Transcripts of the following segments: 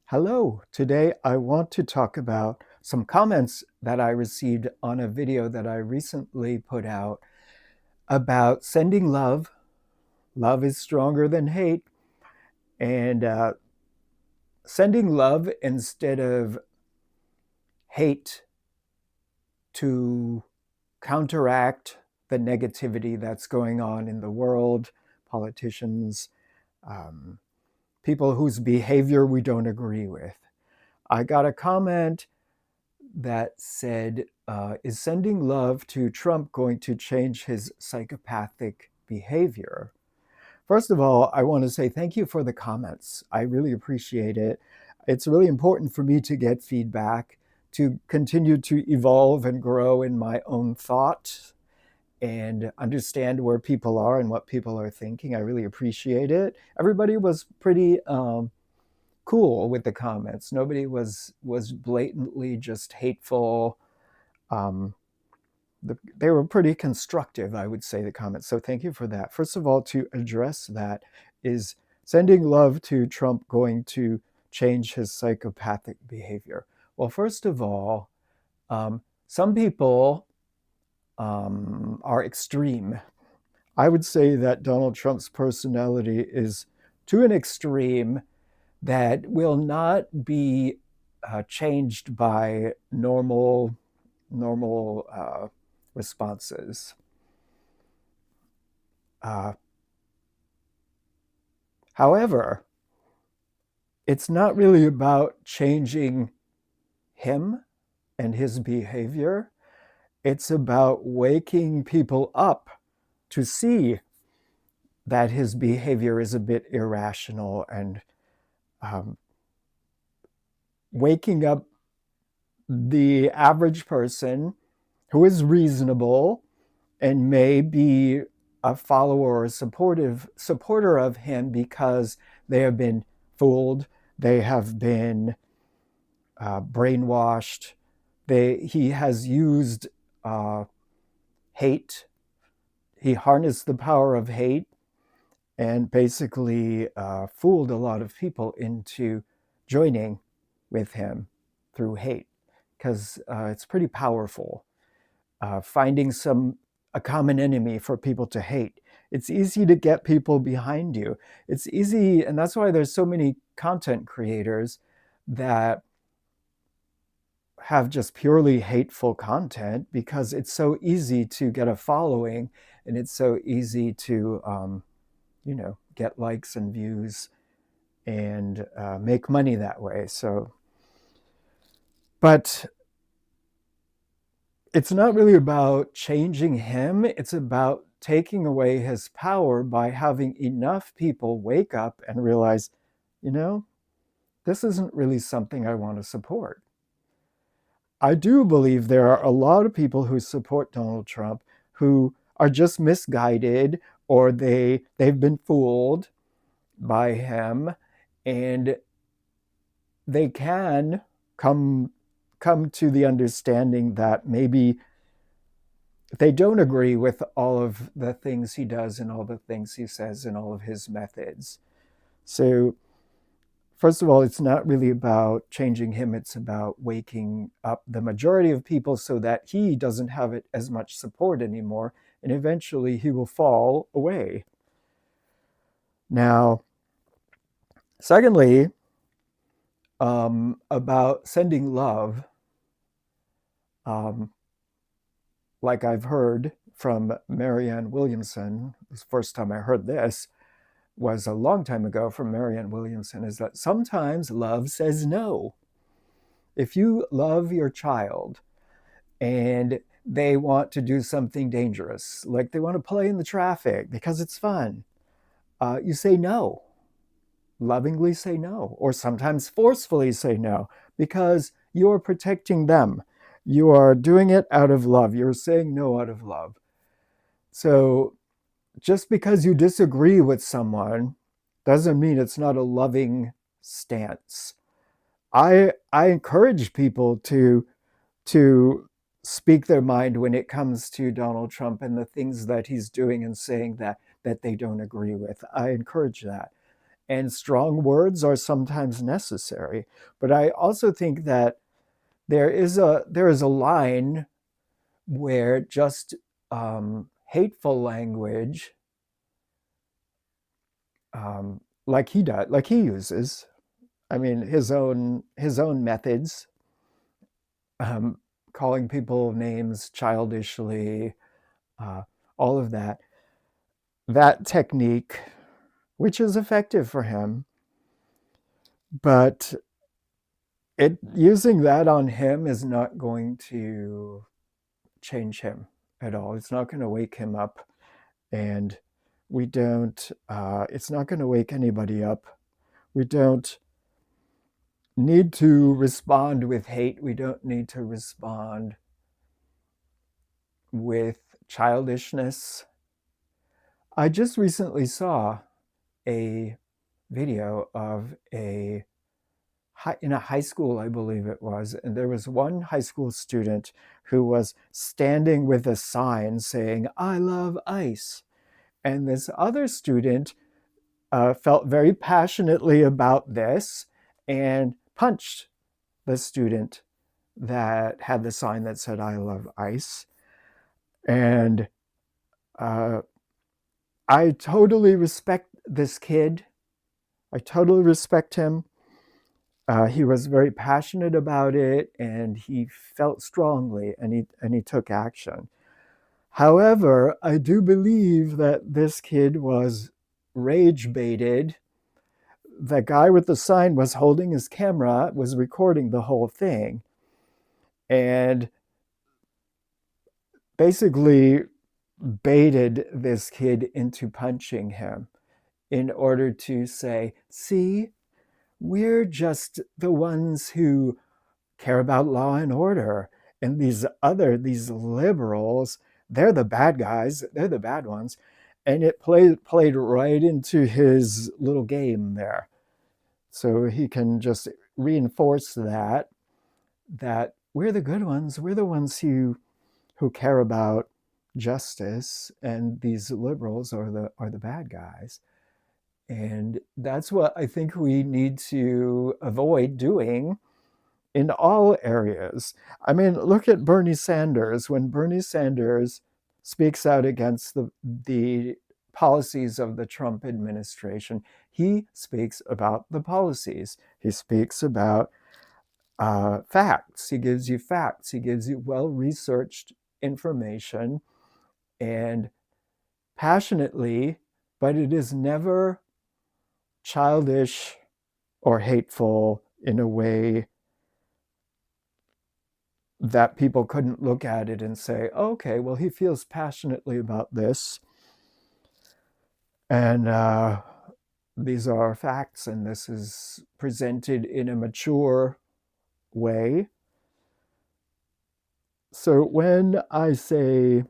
Hello, today I want to talk about some comments that I received on a video that I recently put out about sending love. Love is stronger than hate, and sending love instead of hate to counteract the negativity that's going on in the world, politicians, um, people whose behavior we don't agree with. I got a comment that said, is sending love to Trump going to change his psychopathic behavior? First of all, I want to say thank you for the comments. I really appreciate it. It's really important for me to get feedback, to continue to evolve and grow in my own thought and understand where people are and what people are thinking. I really appreciate it. Everybody was pretty cool with the comments. Nobody was blatantly just hateful. Um, they were pretty constructive, I would say, the comments. So thank you for that. First of all, to address that, is sending love to Trump going to change his psychopathic behavior? Well, first of all, some people are extreme. I would say that Donald Trump's personality is to an extreme that will not be changed by normal responses. Uh, However, it's not really about changing him and his behavior. It's about waking people up to see that his behavior is a bit irrational and um, waking up the average person who is reasonable and may be a follower or supporter of him because they have been fooled, they have been brainwashed. He has used hate. He harnessed the power of hate and basically fooled a lot of people into joining with him through hate, because it's pretty powerful. Finding a common enemy for people to hate. It's easy to get people behind you. It's easy, and that's why there's so many content creators that have just purely hateful content, because it's so easy to get a following and it's so easy to get likes and views and make money that way. But it's not really about changing him. It's about taking away his power by having enough people wake up and realize, you know, this isn't really something I want to support. I do believe there are a lot of people who support Donald Trump who are just misguided, or they've been fooled by him, and they can come to the understanding that maybe they don't agree with all of the things he does and all the things he says and all of his methods. So first of all, it's not really about changing him. It's about waking up the majority of people so that he doesn't have it as much support anymore, and eventually he will fall away. Now, secondly, about sending love, um, like I've heard from Marianne Williamson, the first time I heard this was a long time ago from Marianne Williamson, is that sometimes love says no. If you love your child and they want to do something dangerous, like they want to play in the traffic because it's fun, you say no. Lovingly say no, or sometimes forcefully say no, because you're protecting them. You are doing it out of love. You're saying no out of love. So just because you disagree with someone doesn't mean it's not a loving stance. I encourage people to speak their mind when it comes to Donald Trump and the things that he's doing and saying that they don't agree with. I encourage that. and strong words are sometimes necessary. But I also think that there is a line where just hateful language, like he uses, I mean, his own methods, um, calling people names childishly, uh, all of that technique, which is effective for him, but using that on him is not going to change him at all. It's not going to wake him up, and we don't. It's not going to wake anybody up. We don't need to respond with hate. We don't need to respond with childishness. I just recently saw a video of in a high school, I believe it was, and there was one high school student who was standing with a sign saying, "I love ice." And this other student felt very passionately about this and punched the student that had the sign that said, "I love ice." And uh, I totally respect this kid. I totally respect him. He was very passionate about it, and he felt strongly, and he took action. However, I do believe that this kid was rage baited. The guy with the sign was holding his camera, was recording the whole thing, and basically baited this kid into punching him in order to say, "See, we're just the ones who care about law and order. And these liberals, they're the bad guys, they're the bad ones." And it played right into his little game there. So he can just reinforce that we're the good ones, we're the ones who care about justice, and these liberals are the bad guys. And that's what I think we need to avoid doing in all areas. I mean, look at Bernie Sanders. When Bernie Sanders speaks out against the policies of the Trump administration, he speaks about the policies. He speaks about facts. He gives you facts. He gives you well-researched information, and passionately, but it is never childish or hateful in a way that people couldn't look at it and say, "Okay, well, he feels passionately about this, and these are facts, and this is presented in a mature way." So when I say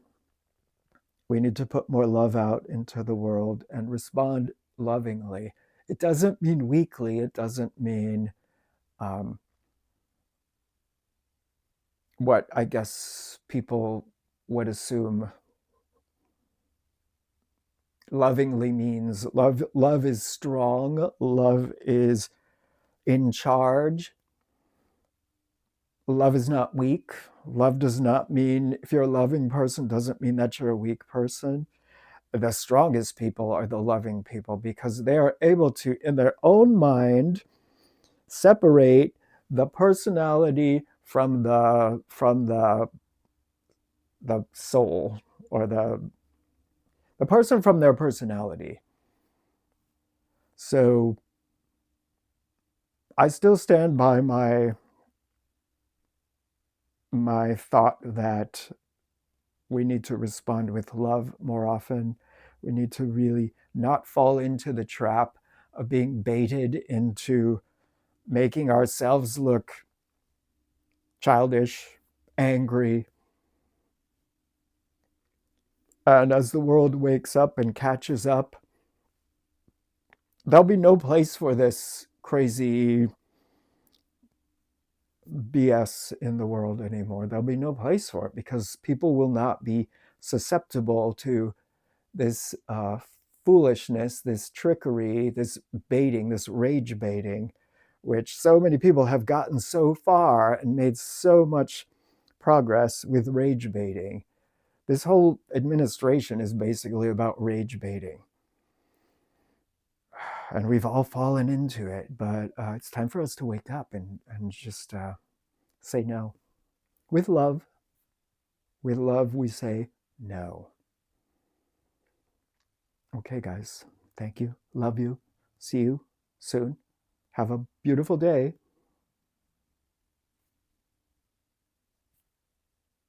we need to put more love out into the world and respond lovingly, it doesn't mean weakly. It doesn't mean um, what I guess people would assume lovingly means. Love is strong. Love is in charge. Love is not weak. Love does not mean, if you're a loving person, doesn't mean that you're a weak person. The strongest people are the loving people, because they are able to, in their own mind, separate the personality from the soul, or the person from their personality. So I still stand by my thought that we need to respond with love more often. We need to really not fall into the trap of being baited into making ourselves look childish, angry. And as the world wakes up and catches up, there'll be no place for this crazy BS in the world anymore. There'll be no place for it, because people will not be susceptible to this foolishness, this trickery, this baiting, this rage baiting, which so many people have gotten so far and made so much progress with rage baiting. This whole administration is basically about rage baiting. And we've all fallen into it, but it's time for us to wake up and just say no. With love, we say no. Okay, guys. Thank you. Love you. See you soon. Have a beautiful day.